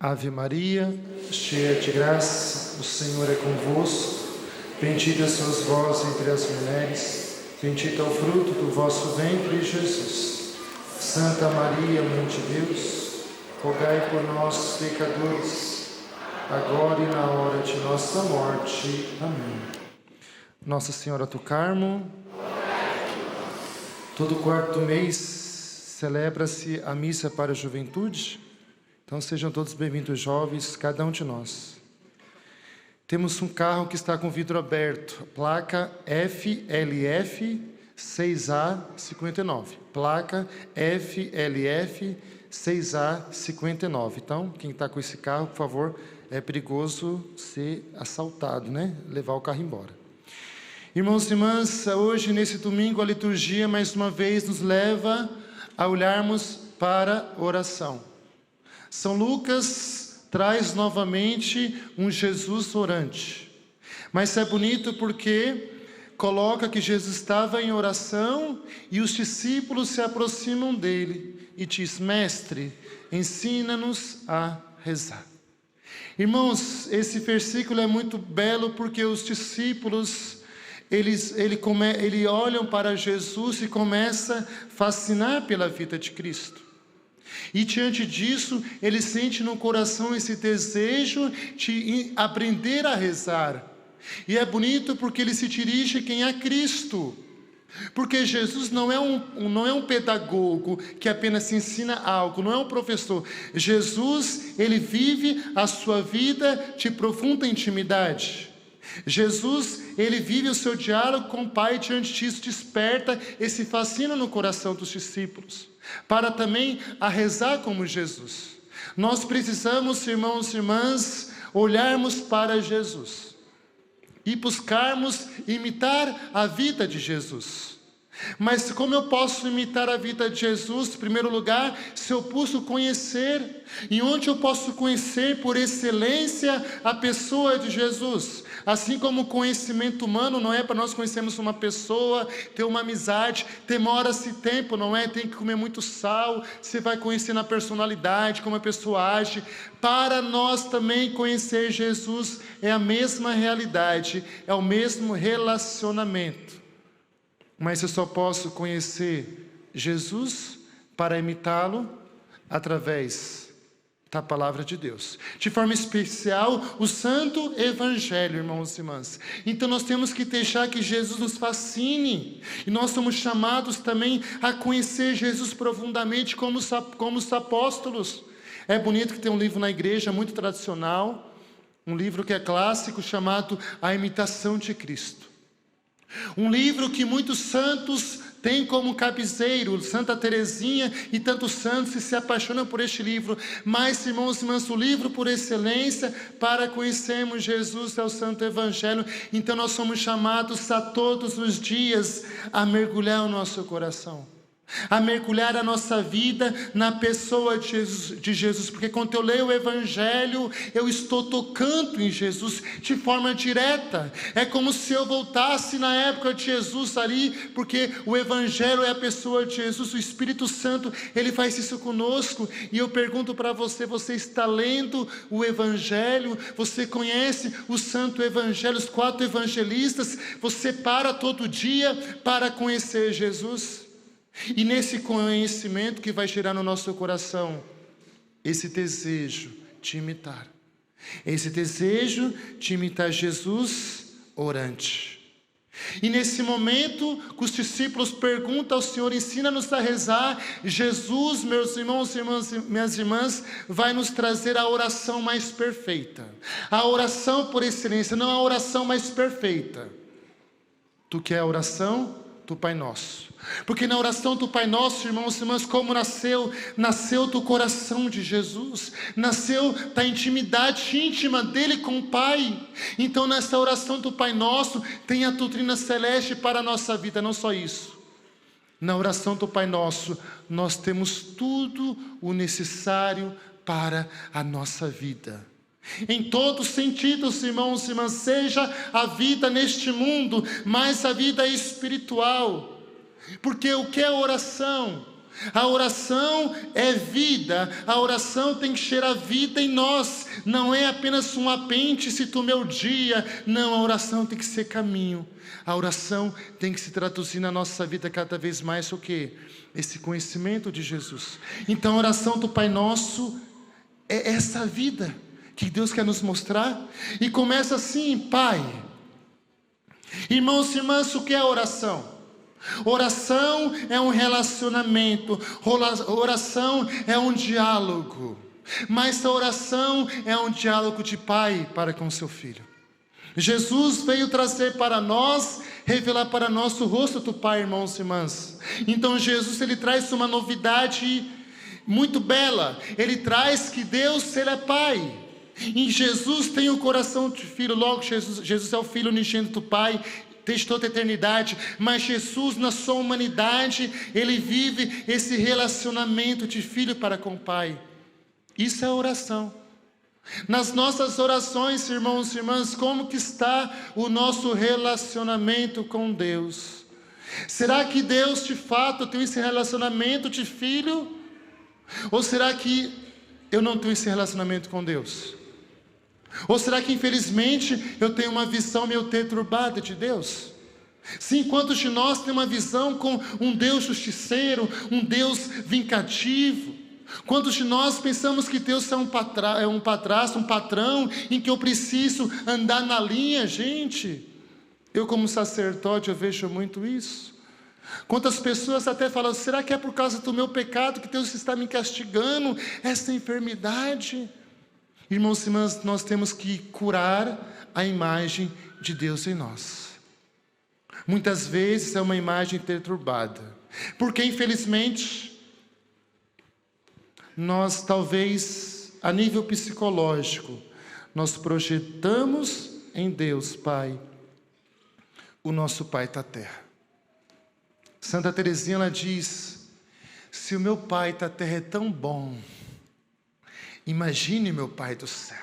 Ave Maria, cheia de graça, o Senhor é convosco. Bendita sois vós entre as mulheres, bendito é o fruto do vosso ventre, Jesus. Santa Maria, Mãe de Deus, rogai por nós, pecadores, agora e na hora de nossa morte. Amém. Nossa Senhora do Carmo, todo quarto mês celebra-se a missa para a juventude. Então sejam todos bem-vindos, jovens, cada um de nós. Temos um carro que está com vidro aberto, placa FLF 6A59. Placa FLF 6A59. Então, quem está com esse carro, por favor, é perigoso ser assaltado, né? Levar o carro embora. Irmãos e irmãs, hoje, nesse domingo, a liturgia, mais uma vez, nos leva a olharmos para a oração. São Lucas traz novamente um Jesus orante. Mas é bonito porque coloca que Jesus estava em oração e os discípulos se aproximam dele e diz: Mestre, ensina-nos a rezar. Irmãos, esse versículo é muito belo porque os discípulos eles olham para Jesus e começam a fascinar pela vida de Cristo. E diante disso, ele sente no coração esse desejo de aprender a rezar. E é bonito porque ele se dirige quem é Cristo. Porque Jesus não é um pedagogo que apenas ensina algo, não é um professor. Jesus, ele vive a sua vida de profunda intimidade. Jesus, ele vive o seu diálogo com o Pai, diante disso desperta esse fascínio no coração dos discípulos, para também a rezar como Jesus. Nós precisamos, irmãos e irmãs, olharmos para Jesus e buscarmos imitar a vida de Jesus. Mas como eu posso imitar a vida de Jesus? Em primeiro lugar, se eu posso conhecer. E onde eu posso conhecer por excelência a pessoa de Jesus? Assim como o conhecimento humano não é para nós conhecermos uma pessoa, ter uma amizade, demora-se tempo, não é? Tem que comer muito sal, você vai conhecendo a personalidade, como a pessoa age. Para nós também conhecer Jesus é a mesma realidade, é o mesmo relacionamento. Mas eu só posso conhecer Jesus para imitá-lo através da palavra de Deus. De forma especial, o Santo Evangelho, irmãos e irmãs. Então nós temos que deixar que Jesus nos fascine. E nós somos chamados também a conhecer Jesus profundamente como os apóstolos. É bonito que tem um livro na igreja muito tradicional, um livro que é clássico, chamado A Imitação de Cristo. Um livro que muitos santos têm como cabeceiro, Santa Teresinha e tantos santos se apaixonam por este livro. Mas, irmãos e irmãs, o livro por excelência para conhecermos Jesus é o Santo Evangelho. Então nós somos chamados a todos os dias a mergulhar o nosso coração, a mergulhar a nossa vida na pessoa de Jesus, porque quando eu leio o Evangelho, eu estou tocando em Jesus de forma direta. É como se eu voltasse na época de Jesus ali, porque o Evangelho é a pessoa de Jesus, o Espírito Santo, ele faz isso conosco. E eu pergunto para você, você está lendo o Evangelho? Você conhece o Santo Evangelho, os 4 evangelistas? Você para todo dia para conhecer Jesus? E nesse conhecimento que vai gerar no nosso coração esse desejo de imitar. Esse desejo de imitar Jesus orante. E nesse momento que os discípulos perguntam ao Senhor, ensina-nos a rezar, Jesus, meus irmãos e minhas irmãs, vai nos trazer a oração mais perfeita. A oração por excelência, não a oração mais perfeita. Tu quer a oração do Pai Nosso. Porque na oração do Pai Nosso, irmãos e irmãs, como nasceu do coração de Jesus, nasceu da intimidade íntima dele com o Pai. Então nessa oração do Pai Nosso tem a doutrina celeste para a nossa vida, não só isso. Na oração do Pai Nosso nós temos tudo o necessário para a nossa vida. Em todos os sentidos, irmãos e irmãs, seja a vida neste mundo, mas a vida espiritual. Porque o que é oração? A oração é vida, a oração tem que cheirar vida em nós, não é apenas um apêndice do meu dia, não, a oração tem que ser caminho, a oração tem que se traduzir na nossa vida cada vez mais o quê? Esse conhecimento de Jesus. Então a oração do Pai Nosso é essa vida que Deus quer nos mostrar, e começa assim: Pai. Irmãos e irmãs, o que é oração? Oração é um relacionamento, oração é um diálogo, mas a oração é um diálogo de pai para com seu filho. Jesus veio trazer para nós, revelar para nós o rosto do Pai, irmãos e irmãs. Então Jesus, ele traz uma novidade muito bela, ele traz que Deus, ele é Pai. Em Jesus tem o coração de filho, logo Jesus é o Filho unigênito do Pai, desde toda a eternidade, mas Jesus na sua humanidade, ele vive esse relacionamento de filho para com o Pai. Isso é oração. Nas nossas orações, irmãos e irmãs, como que está o nosso relacionamento com Deus? Será que Deus de fato tem esse relacionamento de filho? Ou será que eu não tenho esse relacionamento com Deus? Ou será que infelizmente eu tenho uma visão meio perturbada de Deus? Sim, quantos de nós tem uma visão com um Deus justiceiro, um Deus vingativo? Quantos de nós pensamos que Deus é um padrasto, um patrão, em que eu preciso andar na linha? Gente, eu como sacerdote eu vejo muito isso. Quantas pessoas até falam: será que é por causa do meu pecado que Deus está me castigando, essa enfermidade? Irmãos e irmãs, nós temos que curar a imagem de Deus em nós. Muitas vezes é uma imagem perturbada, porque infelizmente nós talvez a nível psicológico nós projetamos em Deus Pai o nosso Pai da terra. Santa Teresinha, ela diz: se o meu Pai da terra é tão bom, imagine meu Pai do céu.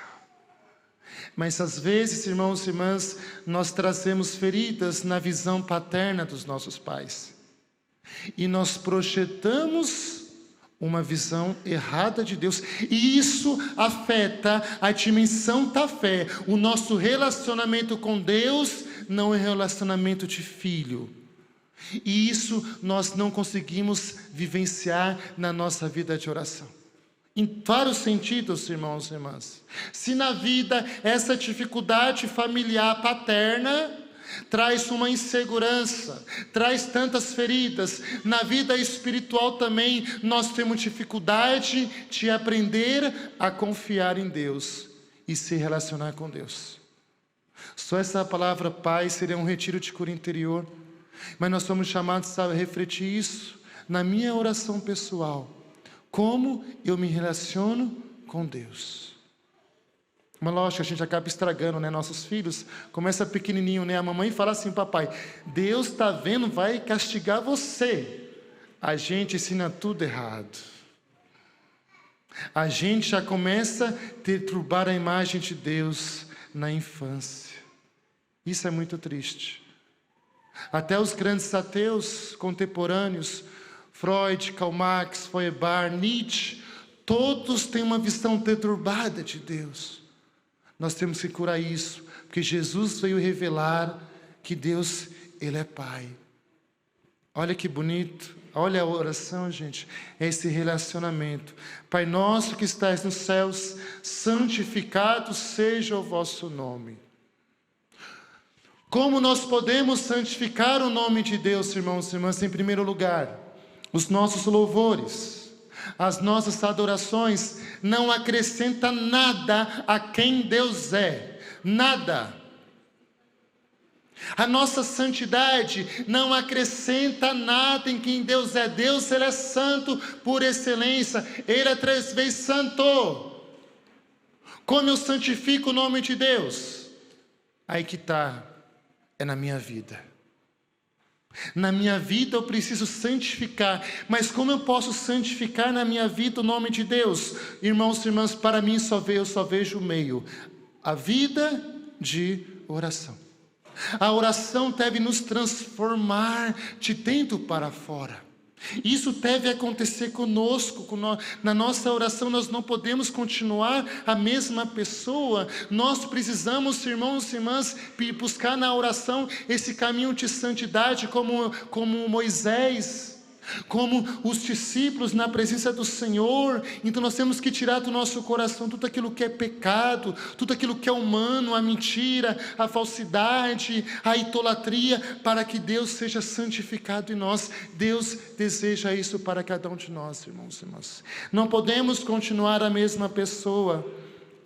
Mas às vezes, irmãos e irmãs, nós trazemos feridas na visão paterna dos nossos pais, e nós projetamos uma visão errada de Deus, e isso afeta a dimensão da fé. O nosso relacionamento com Deus não é relacionamento de filho, e isso nós não conseguimos vivenciar na nossa vida de oração. Em vários sentidos, irmãos e irmãs. Se na vida essa dificuldade familiar paterna traz uma insegurança, traz tantas feridas, na vida espiritual também nós temos dificuldade de aprender a confiar em Deus e se relacionar com Deus. Só essa palavra Pai seria um retiro de cura interior, mas nós somos chamados a refletir isso na minha oração pessoal. Como eu me relaciono com Deus? Mas lógico, a gente acaba estragando, né? Nossos filhos, começa pequenininho, né? A mamãe fala assim: papai, Deus está vendo, vai castigar você. A gente ensina tudo errado. A gente já começa a perturbar a imagem de Deus na infância. Isso é muito triste. Até os grandes ateus contemporâneos, Freud, Karl Marx, Feuerbach, Nietzsche, todos têm uma visão perturbada de Deus. Nós temos que curar isso, porque Jesus veio revelar que Deus, Ele é Pai. Olha que bonito, olha a oração, gente, é esse relacionamento. Pai nosso que estais nos céus, santificado seja o vosso nome. Como nós podemos santificar o nome de Deus, irmãos e irmãs? Em primeiro lugar, os nossos louvores, as nossas adorações não acrescentam nada a quem Deus é, nada. A nossa santidade não acrescenta nada em quem Deus é. Deus, Ele é santo por excelência, Ele é 3 vezes santo. Como eu santifico o nome de Deus? Aí que está, é na minha vida. Na minha vida eu preciso santificar, mas como eu posso santificar na minha vida o nome de Deus? Irmãos e irmãs, para mim eu só vejo o meio, a vida de oração. A oração deve nos transformar de dentro para fora. Isso deve acontecer conosco, na nossa oração. Nós não podemos continuar a mesma pessoa. Nós precisamos, irmãos e irmãs, buscar na oração esse caminho de santidade, como Moisés, como os discípulos na presença do Senhor. Então nós temos que tirar do nosso coração tudo aquilo que é pecado, tudo aquilo que é humano, a mentira, a falsidade, a idolatria, para que Deus seja santificado em nós. Deus deseja isso para cada um de nós, irmãos e irmãs. Não podemos continuar a mesma pessoa.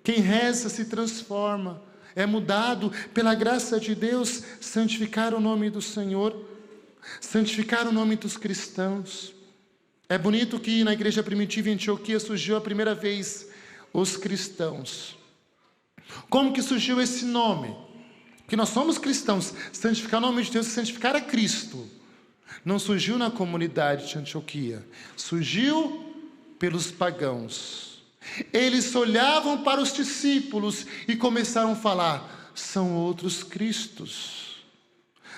Quem reza se transforma, é mudado pela graça de Deus. Santificar o nome do Senhor, santificar o nome dos cristãos. É bonito que na igreja primitiva em Antioquia surgiu a primeira vez os cristãos. Como que surgiu esse nome? Que nós somos cristãos. Santificar o nome de Deus é santificar a Cristo. Não surgiu na comunidade de Antioquia, surgiu pelos pagãos. Eles olhavam para os discípulos e começaram a falar: são outros Cristos,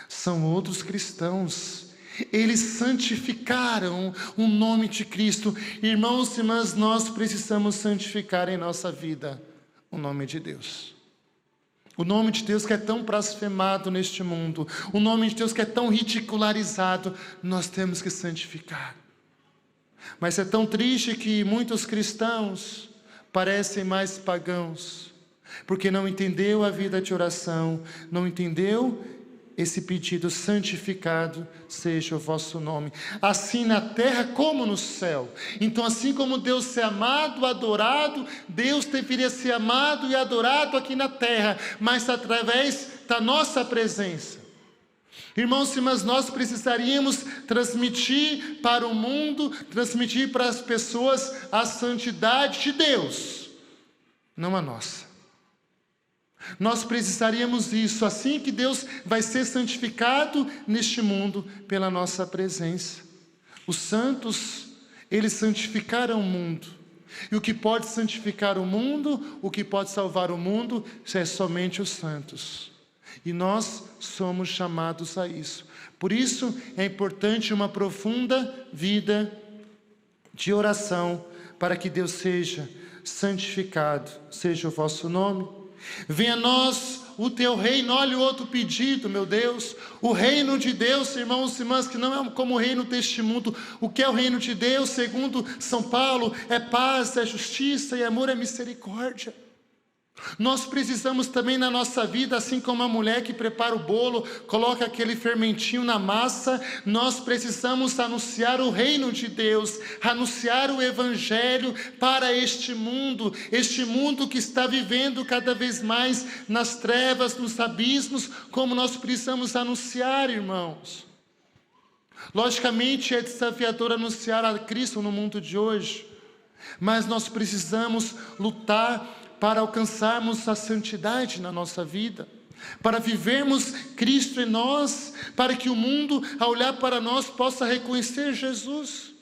são outros cristãos. Eles santificaram o nome de Cristo. Irmãos e irmãs, nós precisamos santificar em nossa vida o nome de Deus. O nome de Deus que é tão blasfemado neste mundo, o nome de Deus que é tão ridicularizado, nós temos que santificar. Mas é tão triste que muitos cristãos parecem mais pagãos, porque não entendeu a vida de oração, não entendeu esse pedido: santificado seja o vosso nome, assim na terra como no céu. Então, assim como Deus é amado, adorado, Deus deveria ser amado e adorado aqui na terra, mas através da nossa presença. Irmãos e irmãs, nós precisaríamos transmitir para o mundo, transmitir para as pessoas a santidade de Deus, não a nossa. Nós precisaríamos isso, assim que Deus vai ser santificado neste mundo pela nossa presença. Os santos, eles santificaram o mundo. E o que pode santificar o mundo, o que pode salvar o mundo, é somente os santos. E nós somos chamados a isso. Por isso é importante uma profunda vida de oração, para que Deus seja santificado, seja o vosso nome. Venha a nós o teu reino. Olha o outro pedido, meu Deus. O reino de Deus, irmãos e irmãs, que não é como o reino deste mundo. O que é o reino de Deus, segundo São Paulo? É paz, é justiça, e amor, é misericórdia. Nós precisamos também na nossa vida, assim como a mulher que prepara o bolo, coloca aquele fermentinho na massa, nós precisamos anunciar o reino de Deus, anunciar o evangelho para este mundo que está vivendo cada vez mais nas trevas, nos abismos, como nós precisamos anunciar, irmãos. Logicamente é desafiador anunciar a Cristo no mundo de hoje, mas nós precisamos lutar para alcançarmos a santidade na nossa vida, para vivermos Cristo em nós, para que o mundo, ao olhar para nós, possa reconhecer Jesus.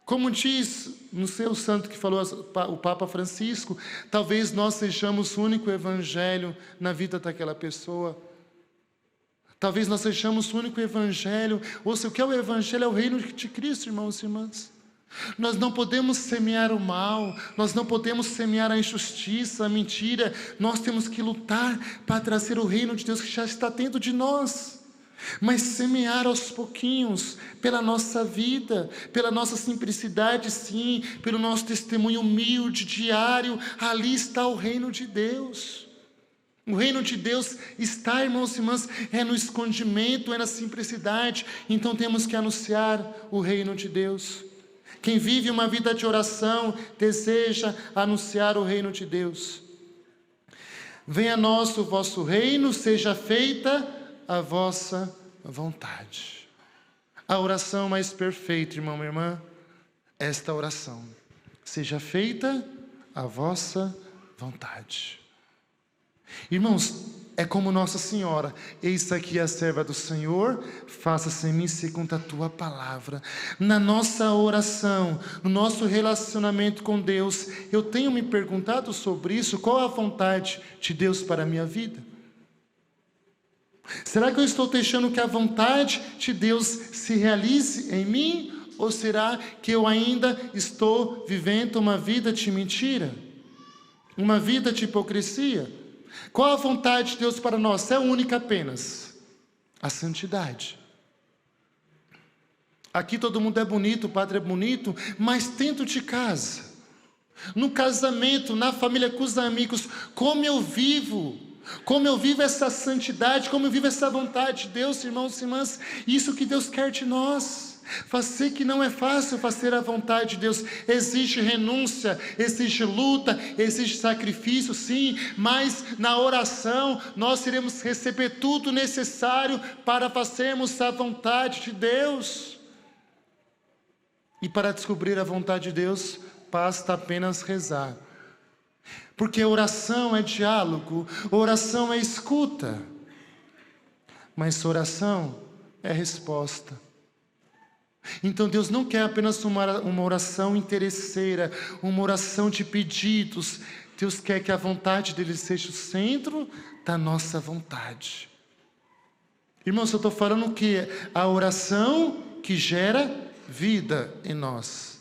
Como diz no seu santo que falou o Papa Francisco, talvez nós sejamos o único evangelho na vida daquela pessoa. Talvez nós sejamos o único evangelho. Ou seja, o que é o evangelho? É o reino de Cristo, irmãos e irmãs. Nós não podemos semear o mal, nós não podemos semear a injustiça, a mentira. Nós temos que lutar para trazer o reino de Deus que já está dentro de nós, mas semear aos pouquinhos, pela nossa vida, pela nossa simplicidade, sim, pelo nosso testemunho humilde, diário. Ali está o reino de Deus. O reino de Deus está, irmãos e irmãs, é no escondimento, é na simplicidade. Então temos que anunciar o reino de Deus. Quem vive uma vida de oração deseja anunciar o reino de Deus. Venha a nós o vosso reino, seja feita a vossa vontade. A oração mais perfeita, irmão e irmã, esta oração: seja feita a vossa vontade. Irmãos, é como Nossa Senhora: eis aqui a serva do Senhor, faça-se em mim segundo a tua palavra. Na nossa oração, no nosso relacionamento com Deus, eu tenho me perguntado sobre isso: qual a vontade de Deus para a minha vida? Será que eu estou deixando que a vontade de Deus se realize em mim? Ou será que eu ainda estou vivendo uma vida de mentira? Uma vida de hipocrisia? Qual a vontade de Deus para nós? É única apenas: a santidade. Aqui todo mundo é bonito, o padre é bonito, mas dentro de casa, no casamento, na família, com os amigos, como eu vivo essa santidade, como eu vivo essa vontade de Deus, irmãos e irmãs, isso que Deus quer de nós. Sei que não é fácil fazer a vontade de Deus, exige renúncia, exige luta, exige sacrifício, sim, mas na oração nós iremos receber tudo necessário para fazermos a vontade de Deus. E para descobrir a vontade de Deus, basta apenas rezar. Porque oração é diálogo, oração é escuta. Mas oração é resposta. Então Deus não quer apenas uma oração interesseira, uma oração de pedidos. Deus quer que a vontade dele seja o centro da nossa vontade. Irmãos, eu estou falando que a oração que gera vida em nós.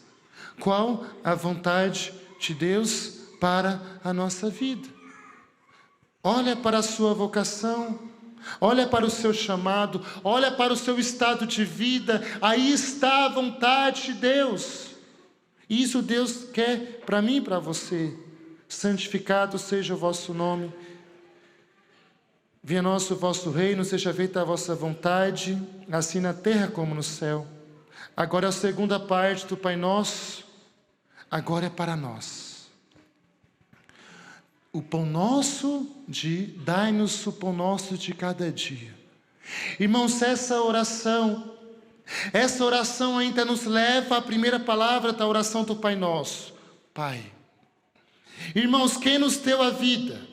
Qual a vontade de Deus para a nossa vida? Olha para a sua vocação, olha para o seu chamado, olha para o seu estado de vida. Aí está a vontade de Deus. Isso Deus quer para mim e para você. Santificado seja o vosso nome. Venha nosso vosso reino, seja feita a vossa vontade, assim na terra como no céu. Agora a segunda parte do Pai Nosso, agora é para nós. O pão nosso, dai-nos o pão nosso de cada dia. Irmãos, essa oração ainda nos leva à primeira palavra da oração do Pai Nosso: Pai. Irmãos, quem nos deu a vida,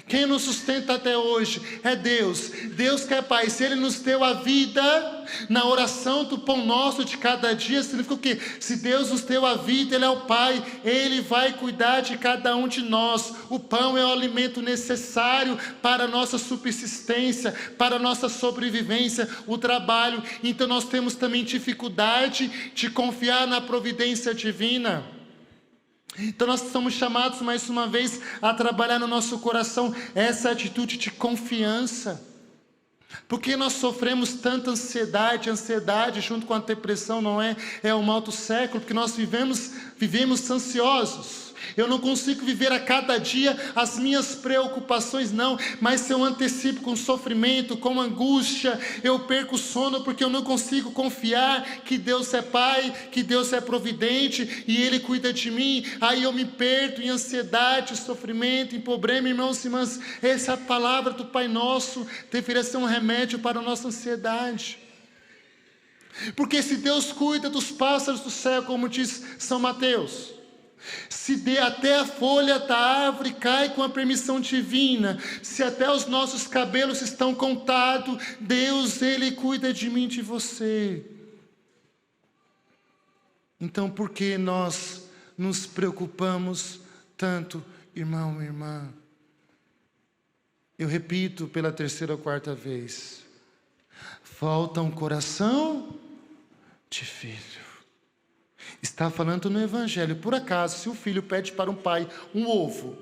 quem nos sustenta até hoje é Deus. Deus que é Pai, se Ele nos deu a vida, na oração do pão nosso de cada dia, significa o quê? Se Deus nos deu a vida, Ele é o Pai, Ele vai cuidar de cada um de nós. O pão é o alimento necessário para a nossa subsistência, para a nossa sobrevivência, o trabalho. Então nós temos também dificuldade de confiar na providência divina. Então nós somos chamados mais uma vez a trabalhar no nosso coração essa atitude de confiança. Porque nós sofremos tanta ansiedade junto com a depressão, não é? É o mal do século, porque nós vivemos ansiosos. Eu não consigo viver a cada dia as minhas preocupações, não. Mas se eu antecipo com sofrimento, com angústia, eu perco o sono porque eu não consigo confiar que Deus é Pai, que Deus é providente e Ele cuida de mim. Aí eu me perco em ansiedade, sofrimento, em problema, irmãos e irmãs. Essa palavra do Pai Nosso deveria ser um remédio para a nossa ansiedade. Porque se Deus cuida dos pássaros do céu, como diz São Mateus, se até a folha da árvore cai com a permissão divina, se até os nossos cabelos estão contados, Deus, Ele cuida de mim e de você. Então por que nós nos preocupamos tanto, irmão e irmã? Eu repito pela terceira ou quarta vez: falta um coração de filho. Está falando no Evangelho. Por acaso, se o filho pede para um pai um ovo,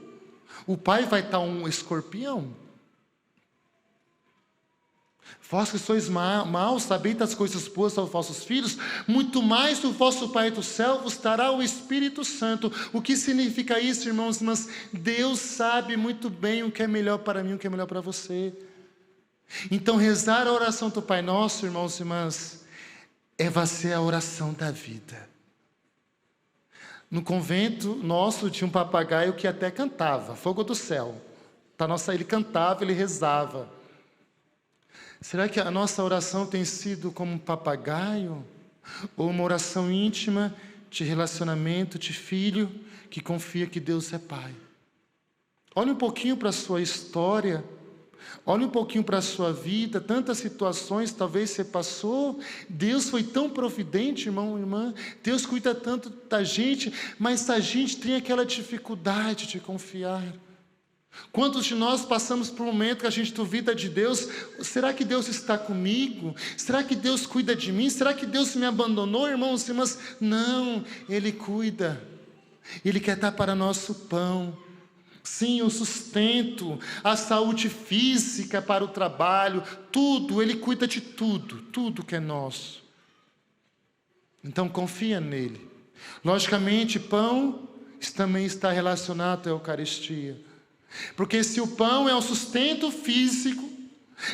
o pai vai dar um escorpião? Vós que sois maus, sabeis das coisas boas aos vossos filhos, muito mais o vosso Pai do céu vos dará o Espírito Santo. O que significa isso, irmãos e irmãs? Deus sabe muito bem o que é melhor para mim, o que é melhor para você. Então rezar a oração do Pai Nosso, irmãos e irmãs, vai ser a oração da vida. No convento nosso tinha um papagaio que até cantava, fogo do céu. Ele cantava, ele rezava. Será que a nossa oração tem sido como um papagaio? Ou uma oração íntima de relacionamento, de filho, que confia que Deus é Pai? Olhe um pouquinho para a sua história. Olhe um pouquinho para a sua vida, tantas situações talvez você passou. Deus foi tão providente, irmão e irmã. Deus cuida tanto da gente, mas a gente tem aquela dificuldade de confiar. Quantos de nós passamos por um momento que a gente duvida de Deus? Será que Deus está comigo? Será que Deus cuida de mim? Será que Deus me abandonou, irmãos e irmãs? Não, Ele cuida. Ele quer dar para nosso pão. Sim, o sustento, a saúde física para o trabalho, tudo, Ele cuida de tudo, tudo que é nosso. Então confia nele. Logicamente, pão também está relacionado à Eucaristia. Porque se o pão é o sustento físico,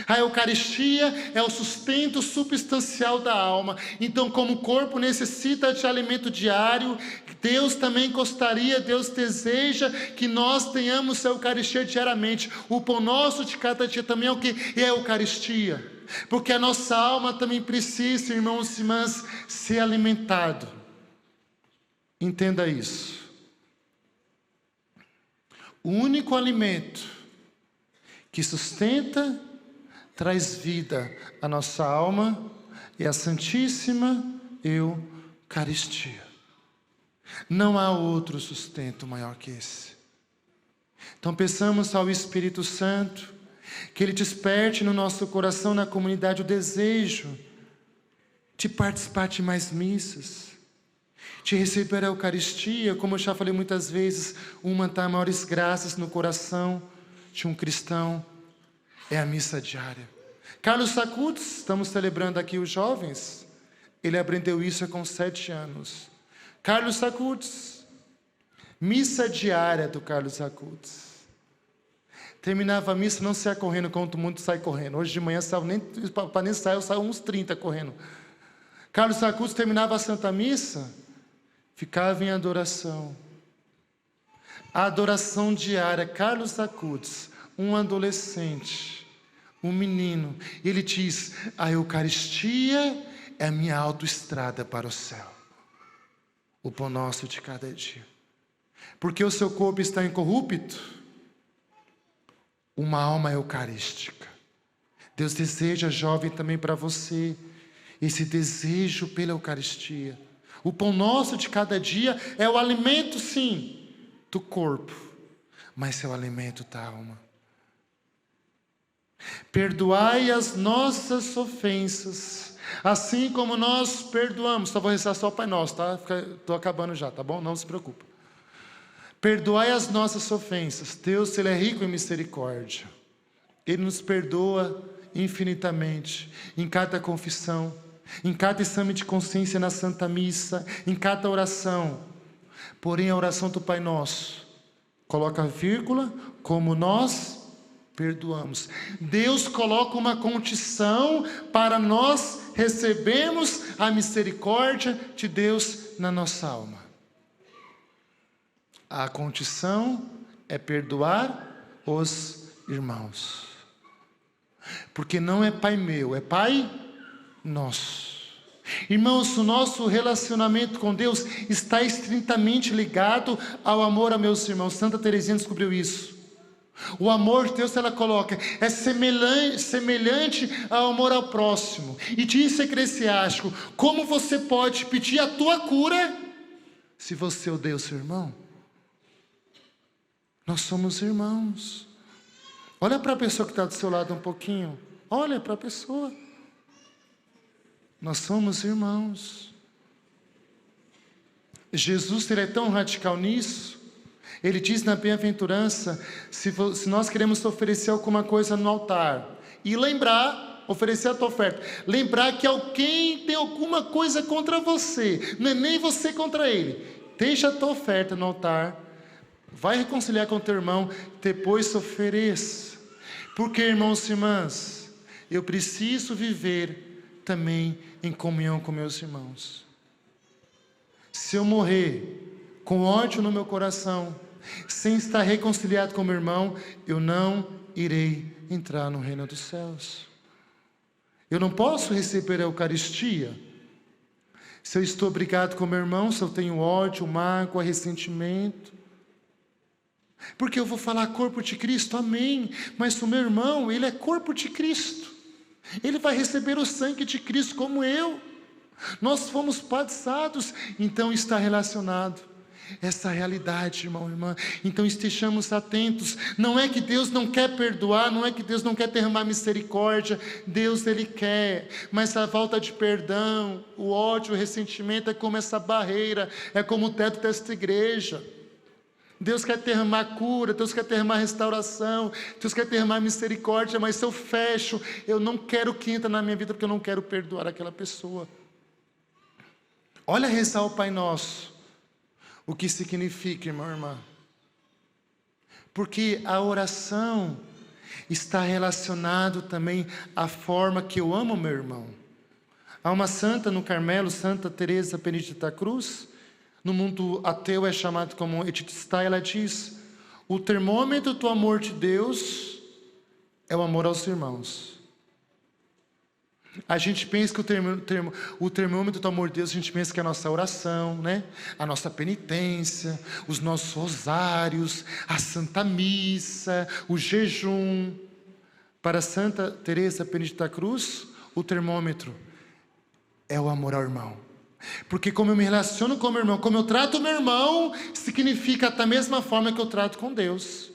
a Eucaristia é o sustento substancial da alma. Então, como o corpo necessita de alimento diário, Deus também gostaria, Deus deseja que nós tenhamos a Eucaristia diariamente. O pão nosso de cada dia também é o que? É a Eucaristia. Porque a nossa alma também precisa, irmãos e irmãs, ser alimentado. Entenda isso. O único alimento que sustenta, traz vida à nossa alma é a Santíssima Eucaristia. Não há outro sustento maior que esse. Então peçamos ao Espírito Santo que Ele desperte no nosso coração, na comunidade, o desejo de participar de mais missas, de receber a Eucaristia. Como eu já falei muitas vezes, uma das maiores graças no coração de um cristão é a missa diária. Carlos Acutis, estamos celebrando aqui os jovens, ele aprendeu isso com 7 anos. Carlos Acutis, missa diária do Carlos Acutis. Terminava a missa, não saia correndo como todo mundo sai correndo. Hoje de manhã, para nem sair, eu saio uns 30 correndo. Carlos Acutis terminava a Santa Missa, ficava em adoração. A adoração diária. Carlos Acutis, um adolescente, um menino, ele diz: a Eucaristia é a minha autoestrada para o céu, o pão nosso de cada dia. Porque o seu corpo está incorrupto, uma alma eucarística. Deus deseja, jovem, também para você, esse desejo pela Eucaristia. O pão nosso de cada dia é o alimento, sim, do corpo, mas é o alimento da alma. Perdoai as nossas ofensas, assim como nós perdoamos. Só vou rezar só o Pai Nosso, tá? Estou acabando já, tá bom? Não se preocupa. Perdoai as nossas ofensas. Deus, Ele é rico em misericórdia. Ele nos perdoa infinitamente, em cada confissão, em cada exame de consciência na Santa Missa, em cada oração. Porém, a oração do Pai Nosso coloca vírgula, como nós perdoamos. Deus coloca uma condição para nós recebermos a misericórdia de Deus na nossa alma. A condição é perdoar os irmãos. Porque não é Pai meu, é Pai nosso. Irmãos, o nosso relacionamento com Deus está estritamente ligado ao amor a meus irmãos. Santa Teresinha descobriu isso. O amor de Deus, ela coloca, é semelhante ao amor ao próximo. E diz Eclesiástico: como você pode pedir a tua cura se você odeia o seu irmão? Nós somos irmãos. Olha para a pessoa que está do seu lado um pouquinho. Olha para a pessoa. Nós somos irmãos. Jesus, ele é tão radical nisso. Ele diz na bem-aventurança: se nós queremos oferecer alguma coisa no altar, e lembrar, oferecer a tua oferta, lembrar que alguém tem alguma coisa contra você, não é nem você contra ele, deixa a tua oferta no altar, vai reconciliar com teu irmão, depois se ofereça. Porque, irmãos e irmãs, eu preciso viver também em comunhão com meus irmãos. Se eu morrer com ódio no meu coração, sem estar reconciliado com meu irmão, eu não irei entrar no reino dos céus. Eu não posso receber a Eucaristia se eu estou brigado com meu irmão, se eu tenho ódio, mágoa, ressentimento. Porque eu vou falar corpo de Cristo, amém, mas o meu irmão, ele é corpo de Cristo, ele vai receber o sangue de Cristo como eu. Nós fomos batizados, então está relacionado. essa realidade, irmão, irmã. Então estejamos atentos. Não é que Deus não quer perdoar, não é que Deus não quer derramar misericórdia. Deus, Ele quer, mas a falta de perdão, o ódio, o ressentimento é como essa barreira, é como o teto desta igreja. Deus quer derramar cura, Deus quer derramar restauração, Deus quer derramar misericórdia, mas se eu fecho, eu não quero que entre na minha vida, porque eu não quero perdoar aquela pessoa. Olha rezar o Pai Nosso. O que significa, irmão, irmã? Porque a oração está relacionado também à forma que eu amo meu irmão. Há uma santa no Carmelo, Santa Teresa Benedita Cruz, no mundo ateu é chamado como Edith Stein, ela diz: o termômetro do amor de Deus é o amor aos irmãos. A gente pensa que o termômetro do amor de Deus, a gente pensa que é a nossa oração, né? A nossa penitência, os nossos rosários, a Santa Missa, o jejum. Para Santa Teresa Benedita Cruz, o termômetro é o amor ao irmão. Porque como eu me relaciono com o meu irmão, como eu trato o meu irmão, significa da mesma forma que eu trato com Deus.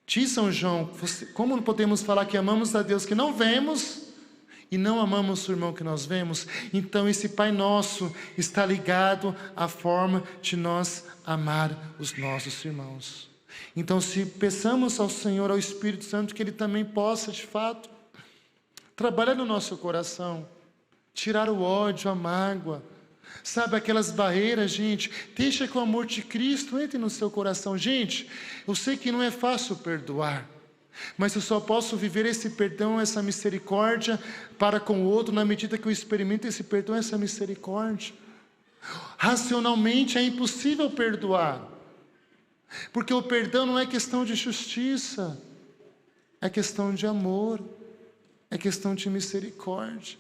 Diz São João, como podemos falar que amamos a Deus que não vemos e não amamos o irmão que nós vemos? Então esse Pai Nosso está ligado à forma de nós amar os nossos irmãos. Então se peçamos ao Senhor, ao Espírito Santo, que Ele também possa de fato trabalhar no nosso coração, tirar o ódio, a mágoa, sabe, aquelas barreiras, gente. Deixa que o amor de Cristo entre no seu coração. Gente, eu sei que não é fácil perdoar, mas eu só posso viver esse perdão, essa misericórdia para com o outro, na medida que eu experimento esse perdão, essa misericórdia. Racionalmente é impossível perdoar, porque o perdão não é questão de justiça, é questão de amor, é questão de misericórdia.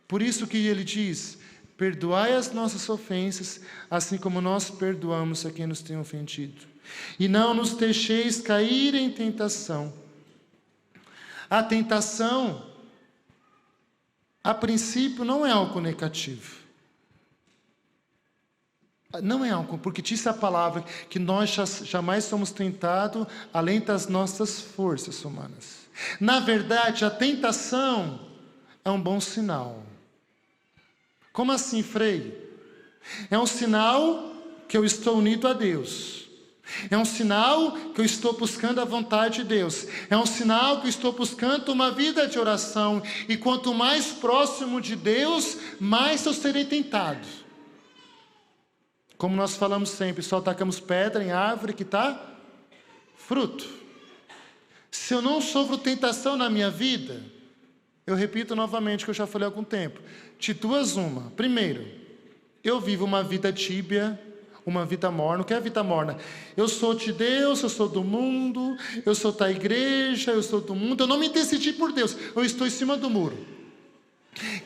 Por isso que ele diz: perdoai as nossas ofensas, assim como nós perdoamos a quem nos tem ofendido. E não nos deixeis cair em tentação. A tentação, a princípio, não é algo negativo. Não é algo, porque diz a palavra que nós jamais somos tentados além das nossas forças humanas. Na verdade, a tentação é um bom sinal. Como assim, Frei? É um sinal que eu estou unido a Deus. É um sinal que eu estou buscando a vontade de Deus. É um sinal que eu estou buscando uma vida de oração. E quanto mais próximo de Deus, mais eu serei tentado. Como nós falamos sempre, só tacamos pedra em árvore que está fruto. Se eu não sofro tentação na minha vida, eu repito novamente o que eu já falei há algum tempo. De duas uma. Primeiro, eu vivo uma vida tíbia, uma vida morna. O que é a vida morna? Eu sou de Deus, eu sou do mundo, eu sou da igreja, eu sou do mundo. Eu não me decidi por Deus, eu estou em cima do muro.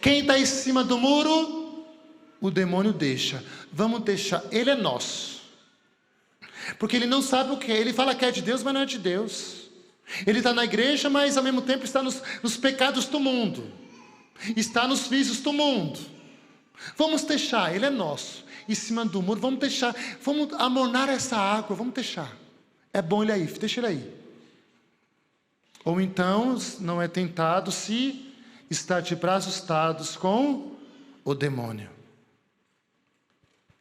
Quem está em cima do muro, o demônio deixa. Vamos deixar, ele é nosso. Porque ele não sabe o que é. Ele fala que é de Deus, mas não é de Deus. Ele está na igreja, mas ao mesmo tempo está nos pecados do mundo. Está nos vícios do mundo. Vamos deixar, ele é nosso. Em cima do muro, vamos deixar. Vamos amornar essa água, vamos deixar. É bom ele aí, deixa ele aí. Ou então, não é tentado se está de braços dados com o demônio.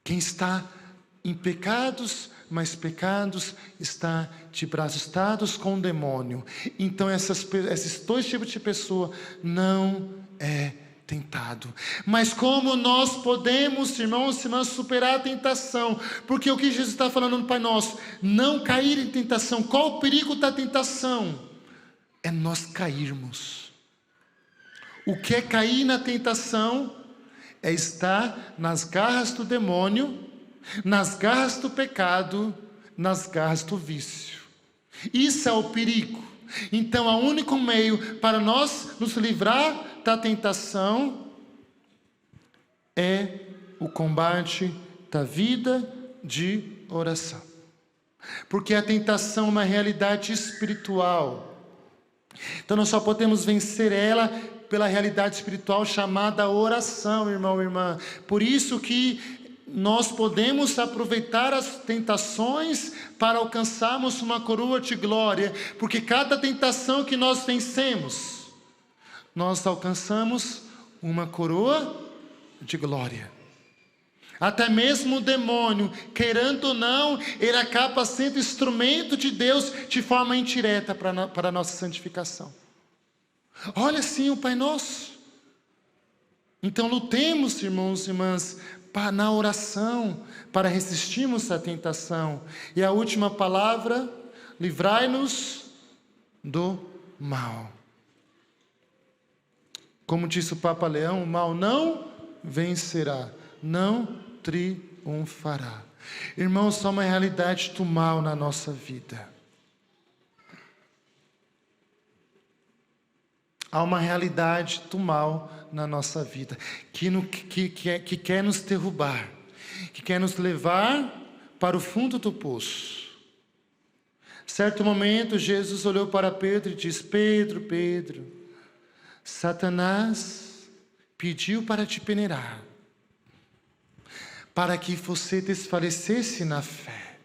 Quem está em pecados, mas pecados, está de braços dados com o demônio. Então esses dois tipos de pessoa não é tentado. Mas como nós podemos, irmãos e irmãs, superar a tentação? Porque o que Jesus está falando no Pai Nosso, não cair em tentação. Qual o perigo da tentação? É nós cairmos. O que é cair na tentação? É estar nas garras do demônio, nas garras do pecado, nas garras do vício. Isso é o perigo. Então, o único meio para nós nos livrar da tentação é o combate da vida de oração. Porque a tentação é uma realidade espiritual. Então, nós só podemos vencer ela pela realidade espiritual chamada oração, irmão e irmã. Por isso que nós podemos aproveitar as tentações para alcançarmos uma coroa de glória, porque cada tentação que nós vencemos, nós alcançamos uma coroa de glória. Até mesmo o demônio, querendo ou não, ele acaba sendo instrumento de Deus de forma indireta para a nossa santificação. Olha assim o Pai Nosso. Então lutemos, irmãos e irmãs, na oração, para resistirmos à tentação. E a última palavra: livrai-nos do mal. Como disse o Papa Leão, o mal não vencerá, não triunfará. Irmãos, há uma realidade do mal na nossa vida. Há uma realidade do mal na nossa vida, que quer nos derrubar, que quer nos levar para o fundo do poço. Certo momento, Jesus olhou para Pedro e disse: Pedro, Pedro, Satanás pediu para te peneirar, para que você desfalecesse na fé.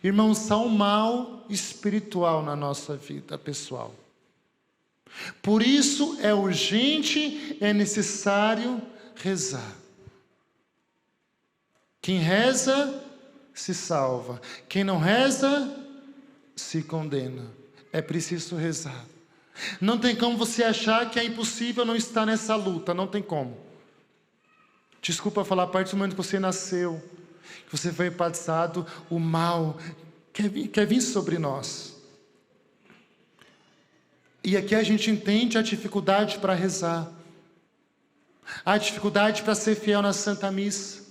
Irmãos, há um mal espiritual na nossa vida pessoal. Por isso é urgente, é necessário rezar. Quem reza, se salva. Quem não reza, se condena. É preciso rezar. Não tem como você achar que é impossível não estar nessa luta. Não tem como. Desculpa falar, a partir do momento que você nasceu, que você foi batizado, o mal quer vir sobre nós. E aqui a gente entende a dificuldade para rezar, a dificuldade para ser fiel na Santa Missa,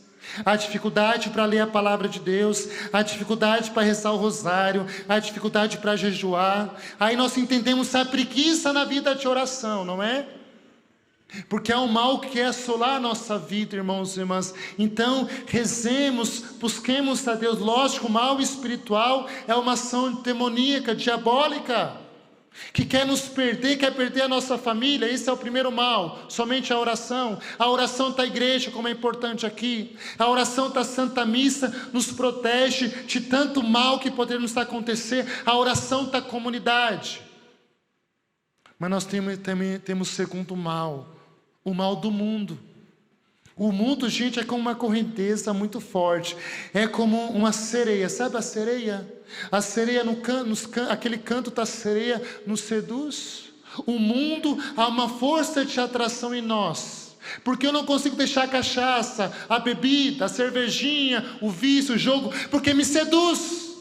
a dificuldade para ler a palavra de Deus, a dificuldade para rezar o rosário, a dificuldade para jejuar. Aí nós entendemos a preguiça na vida de oração, não é? Porque é um mal que quer assolar a nossa vida, irmãos e irmãs. Então, rezemos, busquemos a Deus. Lógico, o mal espiritual é uma ação demoníaca, diabólica, que quer nos perder, quer perder a nossa família. Esse é o primeiro mal, somente a oração. A oração da igreja, como é importante aqui. A oração da Santa Missa nos protege de tanto mal que poderia acontecer. A oração da comunidade. Mas nós também temos o segundo mal, o mal do mundo. O mundo, gente, é como uma correnteza muito forte. É como uma sereia. Sabe a sereia? A sereia, aquele canto da sereia nos seduz. O mundo, há uma força de atração em nós. Porque eu não consigo deixar a cachaça, a bebida, a cervejinha, o vício, o jogo, porque me seduz.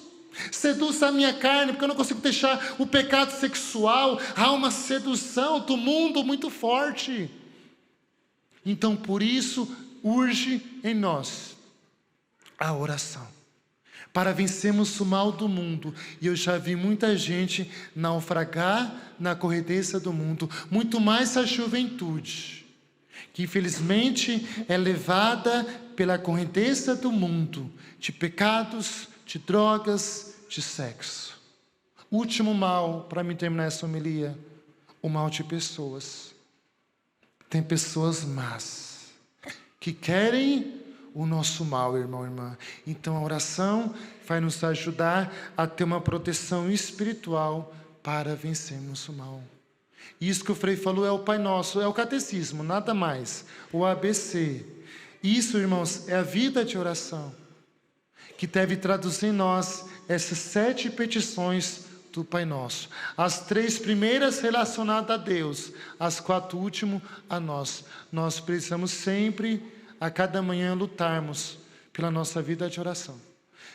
Seduz a minha carne, porque eu não consigo deixar o pecado sexual. Há uma sedução do mundo muito forte. Então, por isso, urge em nós a oração, para vencermos o mal do mundo. E eu já vi muita gente naufragar na correnteza do mundo, muito mais a juventude, que infelizmente é levada pela correnteza do mundo, de pecados, de drogas, de sexo. Último mal, para me terminar essa homilia, o mal de pessoas. Tem pessoas más, que querem o nosso mal, irmão e irmã. Então a oração vai nos ajudar a ter uma proteção espiritual para vencermos o mal. Isso que o Frei falou é o Pai Nosso, é o catecismo, nada mais. O ABC. Isso, irmãos, é a vida de oração, que deve traduzir em nós essas 7 petições do Pai Nosso. As 3 primeiras relacionadas a Deus, as 4 últimas a nós. Nós precisamos sempre, a cada manhã, lutarmos pela nossa vida de oração.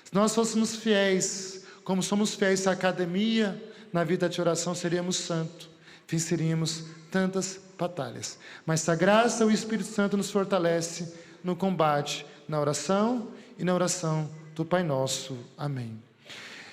Se nós fôssemos fiéis, como somos fiéis à academia, na vida de oração seríamos santos, venceríamos tantas batalhas. Mas a graça, o Espírito Santo nos fortalece no combate, na oração e na oração do Pai Nosso. Amém.